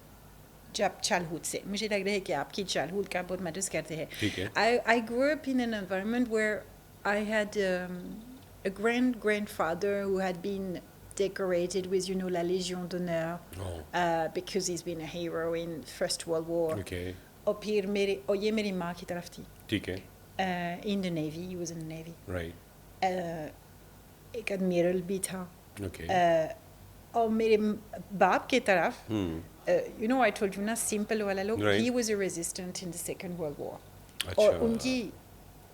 जब childhood से मुझे लग रहा है कि आपकी childhood का बहुत मदद करते हैं. ठीक है. I grew up in an environment where I had a grandfather who had been decorated with, la Légion d'honneur, because he's been a hero in First World War. Okay. और फिर ये मेरी माँ की तरफ थी. ठीक है. In the Navy, he was in the Navy. Right. एक admiral भी था. Okay. और मेरे बाप की तरफ, I told you ना simple वाला लोग, Right. he was a resistant in the Second World War. अच्छा. और उनकी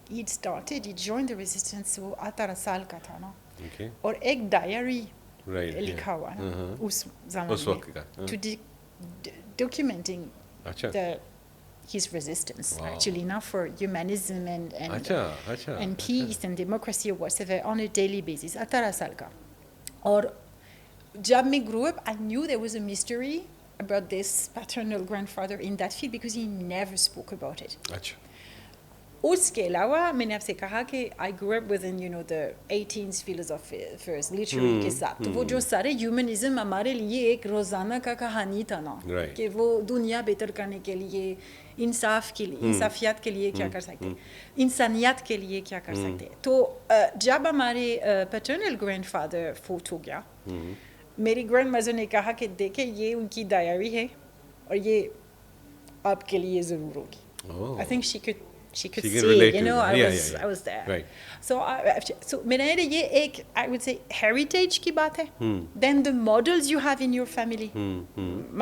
he joined the resistance वो 18 साल का था ना. Okay. और एक diary लिखा हुआ ना उस ज़माने में, to documenting his resistance, actually, not for humanism and peace and democracy or whatever, on a daily basis. 18 साल का. और जब मैं grew up, I knew there was a mystery about this paternal grandfather in that field because he never spoke about it. अच्छा. उसके अलावा मैंने आपसे कहा कि I grew up within, the 18th philosophers, literary के साथ. तो वो जो सारे humanism हमारे लिए एक रोज़ाना का कहानी था ना, कि वो दुनिया बेहतर करने के लिए, इंसाफ के लिए, इंसाफियत के लिए क्या कर सकते हैं, इंसानियत के लिए क्या कर सकते हैं. तो जब हमारे paternal grandfather fought हो गया, मेरी grandmother ने कहा कि देखे ये उनकी डायरी है और ये आपके लिए ज़रूर होगी. I think she could see, I was there. Right. So मेरे लिए ये एक, I would say, heritage की बात है. Then the models you have in your family.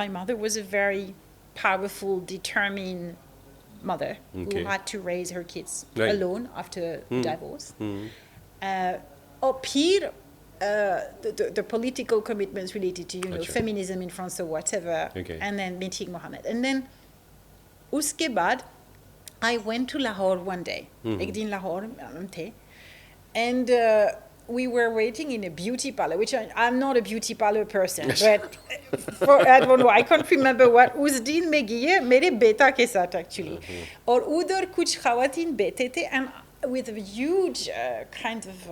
My mother was a very powerful, determined mother who had to raise her kids alone after divorce. और फिर the political commitments related to, Achha. feminism in France or whatever, Okay. and then meeting Mohammed. And then, uske baad, I went to Lahore one day. Ek din Lahore mein the. And we were waiting in a beauty parlor, which I'm not a beauty parlor person, but I don't know, I can't remember what. उस दिन मैं गई मेरे बेटा के साथ actually. और उधर कुछ ख़वातीन बैठे थे, and with a huge kind of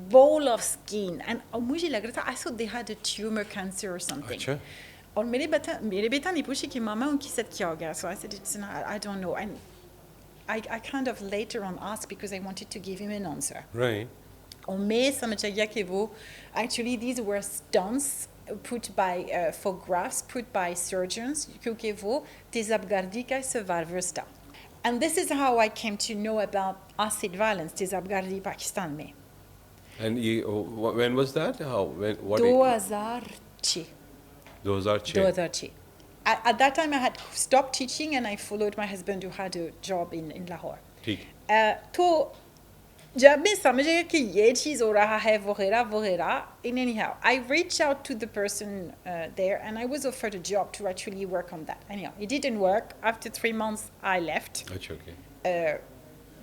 bowl of skin, and मुझे लग रहा था, I thought they had a tumor cancer or something. अच्छा. और मेरे बेटा ने पूछा कि मामा उनकी साथ क्या हो गया? So I said, I don't know. And I kind of later on asked because I wanted to give him an answer. Right. और मैं समझ गया कि वो actually these were stunts put by photographs put by surgeons क्योंकि वो तेज़ाबगर्दी का survivors था. And this is how I came to know about acid violence, तेज़ाबगर्दी Pakistan में. And when was that? How? When? What? 2006. 2006. 2006. At that time I had stopped teaching and I followed my husband who had a job in Lahore. ठीक. तो जब मैं समझ गया कि ये चीज़ हो रहा है वगैरह, in anyhow, I reached out to the person there and I was offered a job to actually work on that. Anyhow, it didn't work. After 3 months, I left. Achha, okay.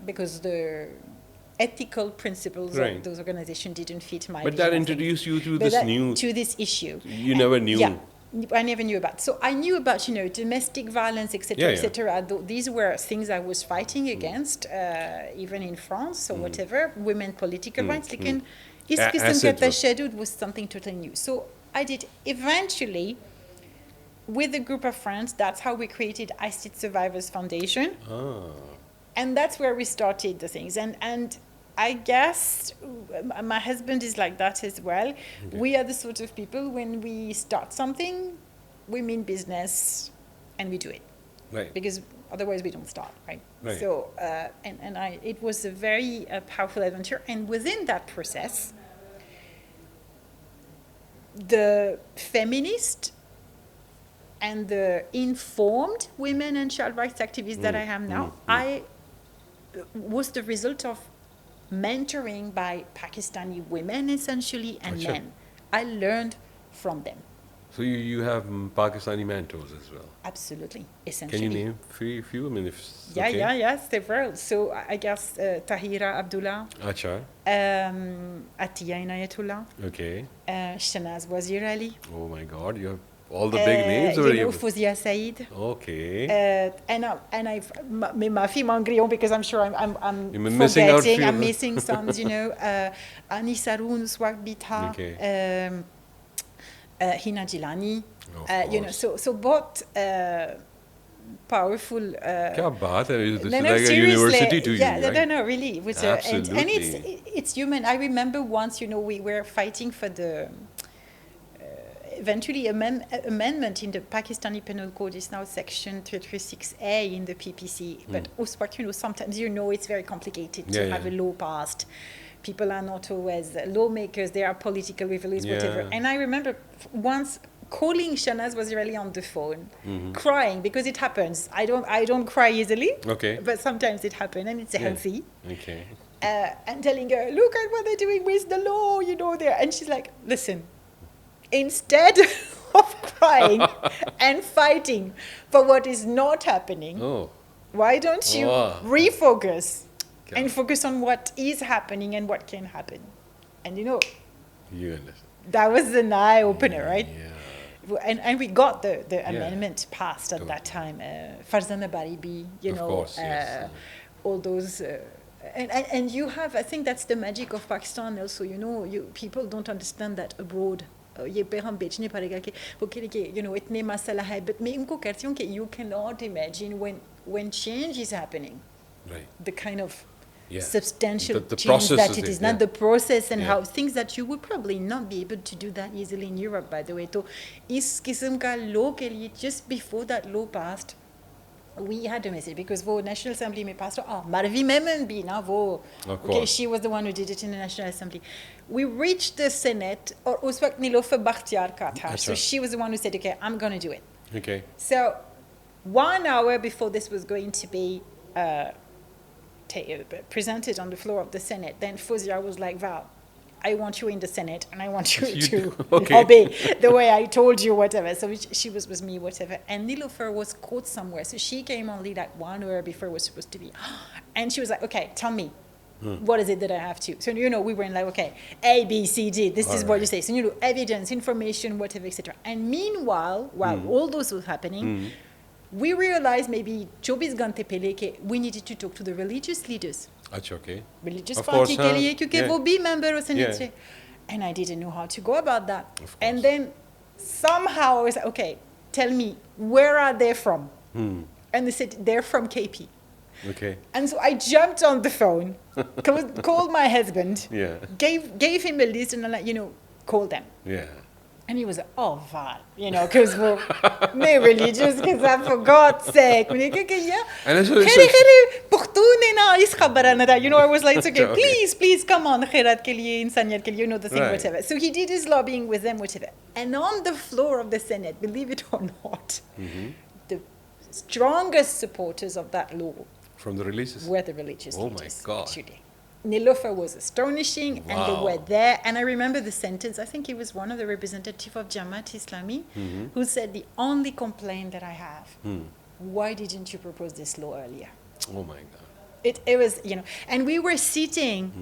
Because the ethical principles of those organizations didn't fit my But vision that of introduced things. you to But this to this issue. You never knew. Yeah. I never knew about. So I knew about, domestic violence, etc., etc. These were things I was fighting against, even in France or whatever, women political rights. Like is qisam ka tashadud was something totally new. So I did eventually, with a group of friends, that's how we created Acid Survivors Foundation. And that's where we started the things. And I guess my husband is like that as well. Okay. We are the sort of people, when we start something, we mean business and we do it. Right. Because otherwise we don't start, right? Right. So, it was a very powerful adventure. And within that process, the feminist and the informed women and child rights activists that I am now, I was the result of mentoring by Pakistani women essentially and men. I learned from them. So you have Pakistani mentors as well? Absolutely, essentially. Can you name few? I mean, if several. So I guess Tahira Abdullah. Acha. Atiya Inayatullah. Okay. Shanaz Wazir Ali. Oh my God, you have all the big names already. Fuzia Said. Okay. And my female griot, because I'm sure I'm missing out forgetting. I'm missing some, Anisarun Swagbita. Okay. Hina Jilani, so both powerful. Kya baat hai? This is like a university to you, right? No, really. It was, absolutely. And it's human. I remember once, we were fighting for the eventually amendment in the Pakistani Penal Code is now section 336A in the PPC. But also, sometimes it's very complicated to have a law passed. People are not always lawmakers, they are political rivals, whatever. And I remember once calling Shanaz Wazir on the phone, crying, because it happens. I don't cry easily, but sometimes it happens, and it's healthy. Okay. And telling her, look at what they're doing with the law, there. And she's like, listen, instead of crying and fighting for what is not happening, why don't you refocus? And focus on what is happening and what can happen. And you understand. That was an eye-opener, right? Yeah. And we got the amendment passed at that time. Farzana Baribi, of course, yes. All those... and you have, I think that's the magic of Pakistan also, people don't understand that abroad. ये पे हम बेचने पड़ेगा कि वो कह रहे कि इतने मसला है, but मैं इनको कहती हूँ कि you cannot imagine when change is happening, right? The kind of substantial the change that it is, not the process and how things that you would probably not be able to do that easily in Europe, by the way. So, इस किस्म का law के लिए, just before that law passed, we had a message because the National Assembly में passed. Marvi Memon भी ना वो. Okay, she was the one who did it in the National Assembly. We reached the Senate, और उस वक्त नीलोफर बख्तियार का था. So she was the one who said, okay, I'm going to do it. Okay. So 1 hour before this was going to be presented on the floor of the Senate, then Fuzia was like, Val, I want you in the Senate, and I want you You to okay. obey the way I told you, whatever. So she was with me, whatever. And Nilofer was caught somewhere. So she came only like 1 hour before it was supposed to be. And she was like, okay, tell me. What is it that I have to? So, you know, we were in like, okay, A, B, C, D, this is what you say. So, you know, evidence, information, whatever, etc. And meanwhile, while all those was happening, we realized maybe Chobis Gantepele, we needed to talk to the religious leaders. Achha, okay. Religious Of party course, ke liye, kyunki wo bhi member ho Senate Yeah. se. And I didn't know how to go about that. Of And course. then somehow I was like, okay, tell me, where are they from? And they said, they're from KP. Okay. And so I jumped on the phone, called my husband, Yeah. gave him a list, and I'm like, you know, call them. Yeah. And he was like, oh, Val, you know, because we're religious, because for God's sake. And it's You know, I was like, it's okay, Okay. please, come on, khairat ke liye, insaniyat ke liye, you know, the thing, Right. whatever. So he did his lobbying with them, whatever. And on the floor of the Senate, believe it or not, the strongest supporters of that law From the releases? were the religious Oh my leaders, God. actually. Nilofer was astonishing, and they Wow. were there. And I remember the sentence, I think he was one of the representatives of Jamaat Islami, who said, the only complaint that I have, why didn't you propose this law earlier? Oh my God. It was, you know, and we were sitting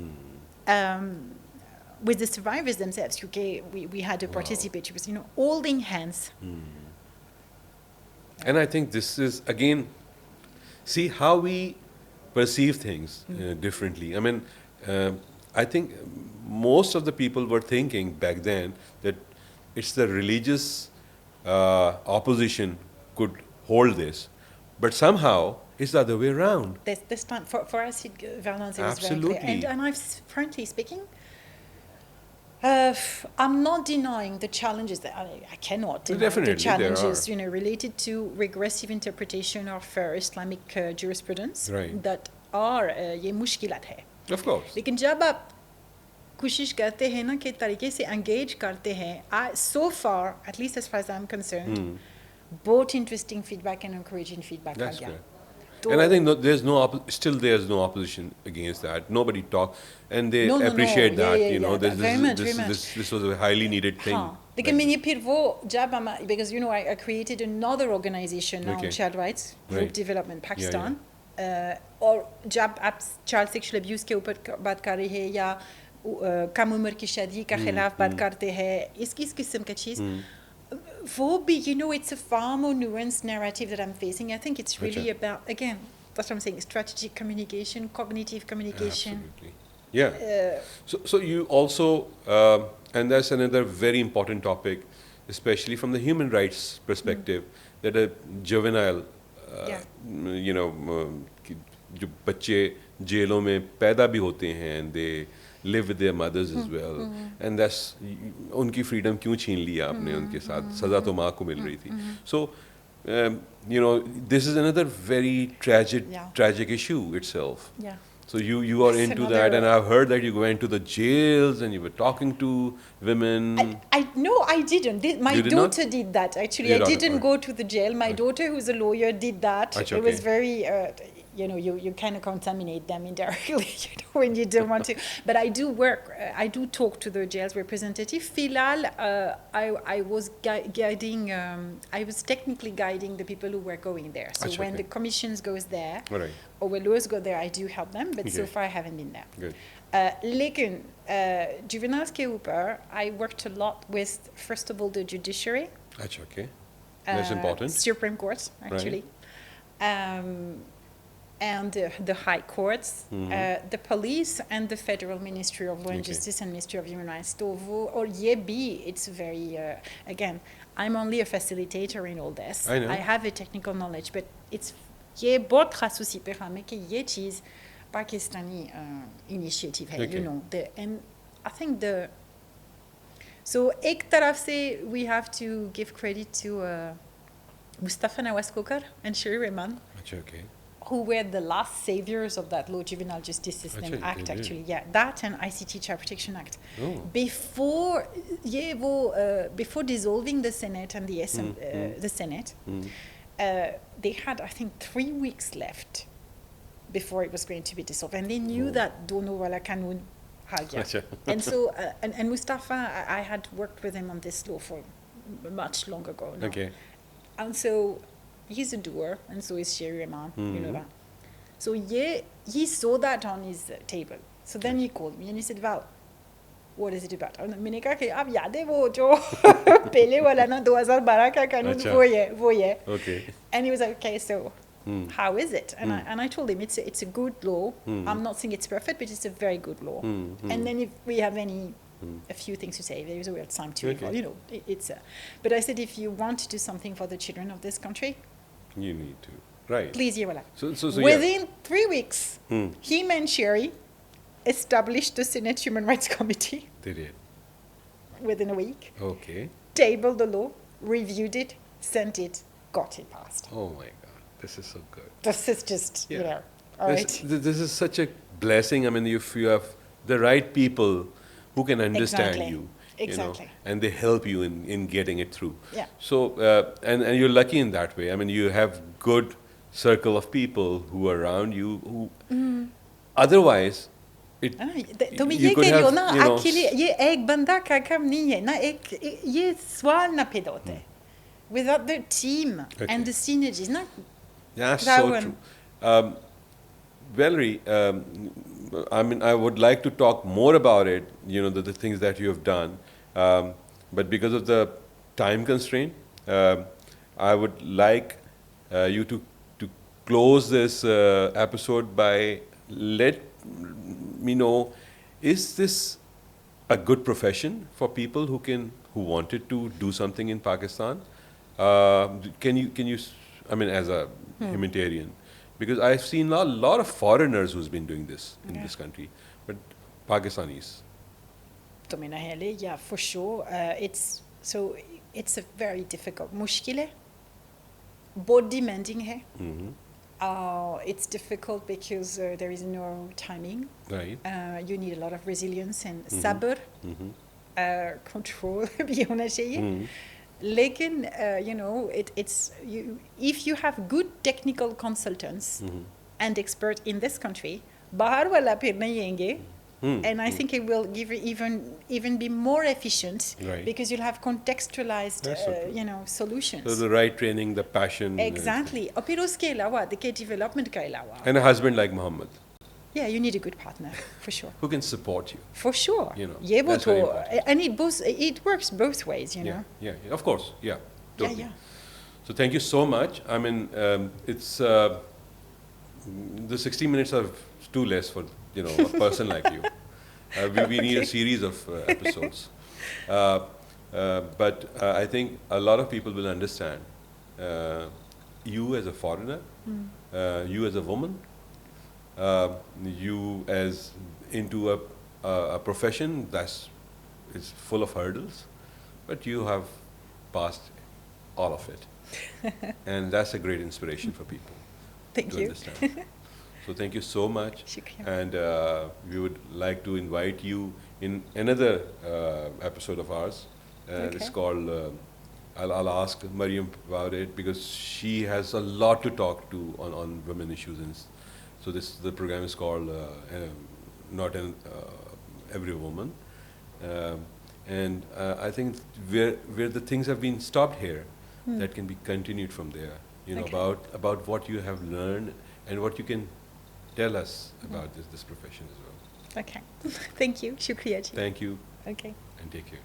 with the survivors themselves. Okay, we had to participate. It was, you know, holding hands. And I think this is, again, see how we perceive things differently. I mean, I think most of the people were thinking back then that it's the religious opposition could hold this. But somehow, it's the other way around. This time, for us, Valence, it was very Absolutely. clear. And I've, frankly speaking, I'm not denying the challenges that I cannot deny Definitely, the there challenges, are. you know, related to regressive interpretation of Islamic jurisprudence Right. that are ये मुश्किलात है. Of course. लेकिन जब आप कोशिश करते हैं ना कि तरीके से engage करते हैं, so far, at least as far as I'm concerned, both interesting feedback and encouraging feedback. That's आ गया. great. तो- And I think there's no opposition against that. Nobody talk, and they No, appreciate yeah, that. yeah, You know, yeah, very much. this was a highly needed thing. हाँ, लेकिन मैंने फिर वो जब हम, because you know I created another organization now Okay. on child rights, Group Right. Development Pakistan, और जब आप child sexual abuse के ऊपर बात कर रहे हैं या कम उम्र की शादी का खिलाफ बात करते हैं, इस किस्म का चीज़, वो भी, you know, it's a far more nuanced narrative that I'm facing. I think it's really about, again, that's what I'm saying, strategic communication, cognitive communication. Absolutely. Yeah. So you also, and that's another very important topic, especially from the human rights perspective, that a juvenile, Yeah. you know, जो बच्चे जेलों में पैदा भी होते हैं, and they live with their mothers as well, and that's उनकी freedom क्यों छीन लिया आपने उनके साथ, सज़ा तो माँ को मिल रही थी. So, you know, this is another very tragic issue itself. Yeah. So you are That's into another- that, and I've heard that you went to the jails and you were talking to women. No, I didn't. My You did not? daughter did that. Actually, Your I daughter, didn't right. go to the jail. My daughter, who's a lawyer, did that. Achha, It was okay. very, you know, you kind of contaminate them indirectly, you know, when you don't want to. But I do work, I do talk to the jail's representative. Filal, I was guiding, I was technically guiding the people who were going there. So Achha, when okay. the commissions goes there, All right. or when lawyers go there, I do help them. But so Okay. far, I haven't been there. Good. लेकिन juveniles के ऊपर I worked a lot with, first of all, the judiciary. Achha, okay. That's important. Supreme Court, actually. And the high courts, the police, and the Federal Ministry of Law and Okay. Justice and Ministry of Human Rights. So, or it's very, again, I'm only a facilitator in all this. I know. I have a technical knowledge, but it's ये बहुत खासूसी पे हमें कि ये चीज़ Pakistani initiative है, Okay. you know. And I think so एक तरफ से we have to give credit to Mustafa Nawaz Khokhar and Rehman, Achha, okay. who were the last saviors of that Law Juvenile Justice System Actually, Act, they did. actually. Yeah, that and ICT Child Protection Act. Oh. Before dissolving the Senate and the the Senate, they had, I think, 3 weeks left before it was going to be dissolved. And they knew that Dono Wala Kanun Acha. And so, and Mustafa, I had worked with him on this law for much long ago now. Okay. And so he's a doer, and so is Rehman, you know that. So he saw that on his table. So then he called me and he said, Val, what is it about? And मैंने कहा कि अब याद है वो जो पहले वाला ना 2012 का कानून वो ये. Okay. And he was like, okay, so how is it? And I told him it's a good law. I'm not saying it's perfect, but it's a very good law. And then if we have a few things to say, there is a weird time to Okay. you know, it's but I said, if you want to do something for the children of this country, You need to. Right. please, yeah, voilà. So Within 3 weeks, him and Sherry established the Senate Human Rights Committee They did. within a week, Okay. tabled the law, reviewed it, sent it, got it passed. Oh my God. This is so good. This is just, you Yeah. know, all right. This is such a blessing. I mean, if you have the right people who can understand Exactly. you, Exactly. you know, and they help you in getting it through. Yeah. So, and you're lucky in that way. I mean, you have good circle of people who are around you who, otherwise, it. तो मैं you ये could कह रही हूँ have, ना, you know, actually ये एक बंदा का काम नहीं है ना, ये सवाल ना पैदा होता है. Without the team Okay. and the synergies, ना. That's that so one. true. Valerie, I mean, I would like to talk more about it, you know, the things that you have done. But because of the time constraint, I would like you to close this episode by let me know, is this a good profession for people who wanted to do something in Pakistan? Can you, I mean, as a humanitarian, because I've seen a lot of foreigners who's been doing this in this country, but Pakistanis. तो मैंने हेले, yeah, for sure. It's a very difficult. मुश्किल है. बहुत demanding है. It's difficult because there is no timing. Right. You need a lot of resilience and sabr, control भी होना चाहिए. लेकिन, you know, if you have good technical consultants and experts in this country, बाहर वाला फिर नहीं आएंगे. And I think it will give you even be more efficient, Right. because you'll have contextualized, That's so true. you know, solutions. So the right training, the passion. Exactly. और फिर उसके अलावा, the development का अलावा, And a husband like Muhammad, yeah, you need a good partner, for sure. who can support you. For sure. You know, ये वो that's very तो, important. and it works both ways, you know. Yeah, of course, yeah. Totally. Yeah. So thank you so much. I mean, it's the 60 minutes are too less for, you know, a person like you. We need a series of episodes. But I think a lot of people will understand you as a foreigner, you as a woman, you as into a profession that's full of hurdles, but you have passed all of it. And that's a great inspiration for people Thank to you. understand. So thank you so much. Shukriya. And we would like to invite you in another episode of ours. It's Okay. called, I'll ask Mariam about it because she has a lot to talk to on women issues. And so the program is called Every Woman. And I think where the things have been stopped here, that can be continued from there. You know, Okay. about what you have learned and what you can tell us about this profession as well. Okay. Thank you. Shukriya ji. Thank you Okay. and take care.